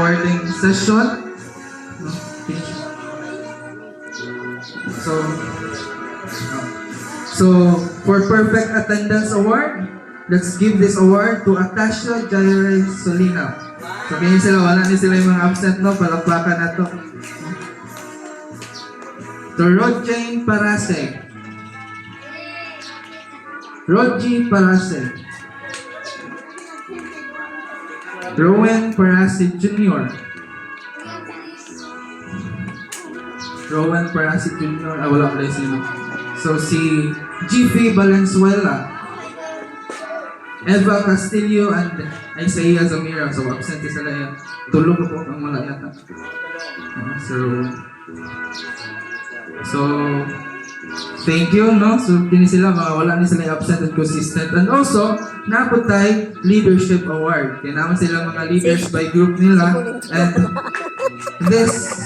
awarding session. So for perfect attendance award, let's give this award to Atasha Jaire Solina. So kaya sila, wala ni sila yung mga absent, no? Palakpakan na to. To Rodjane Parasek. Rodji Parasek. Rowan Parasek Jr. Rowan Parasek Jr. Wala pala sino. So si G.F. Valenzuela, Eva Castillo, and Isaiah Zamira. So absent sila yan. Tulog po ang mga yata. So thank you, no? So kini sila, wala ni sila absent and consistent. And also, naputay Leadership Award. Kaya naman sila mga leaders by group nila. And this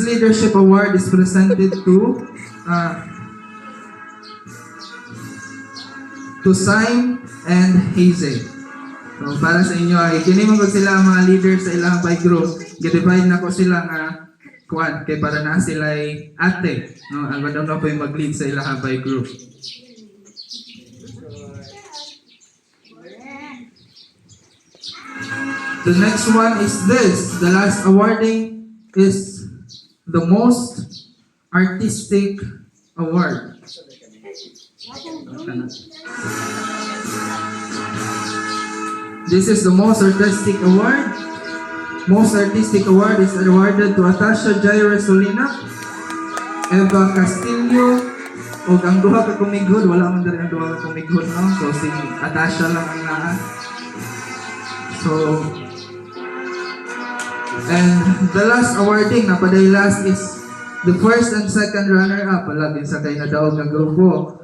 Leadership Award is presented to Sime and Haze. So para sa inyo ay kinimong sila mga leaders sa ilang by group. Gidivide na ko sila nga kuan kay para na sila ay ate, no? Alba daw na po yung mag-lead sa ilang by group. The next one is this. The last awarding is the most artistic award. This is the most artistic award. Most artistic award is awarded to Atasha Jaire Solina, Eva Castillo, o ang duha ka kumigod, wala man dali ang duha ka kumigod, no? So si Atasha lang ang naa. So, and the last awarding, napaday last, is the first and second runner-up. Palagin sa kayo na daog na grupo.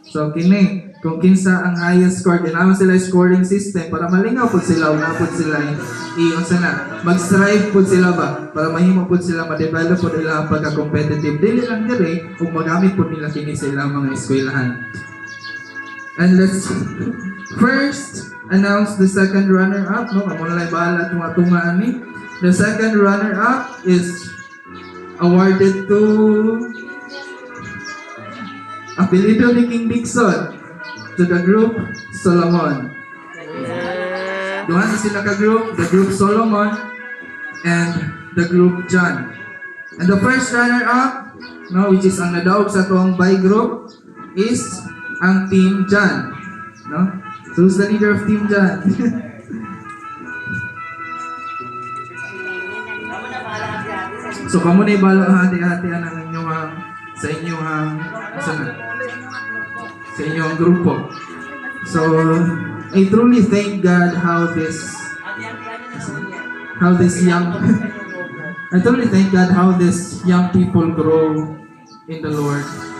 So kini, kung kinsa ang highest score, ginawa sila scoring system para malingaw po sila, unapod sila iyon sana. Mag-strive po sila ba? Para mahimo po sila, ma-develop po nila ang pagka-competitive. Dili lang dire, kung magamit po nila kini sa ilang mga eskwelahan. And let's first announce the second runner-up. No? Amo na lang bahala tunga-tungaan ni. The second runner-up is awarded to apelido ni King Dixon, to the group Solomon. Duha na sila ka-group, the group Solomon and the group John. And the first runner-up, no, which is ang nadaog sa tuwang by group, is ang Team John. No? So who's the leader of Team John? So kamo na ibalo hati-hatian ang inyong sa inyong sa inyong grupo. So I truly thank God how this young people grow in the Lord.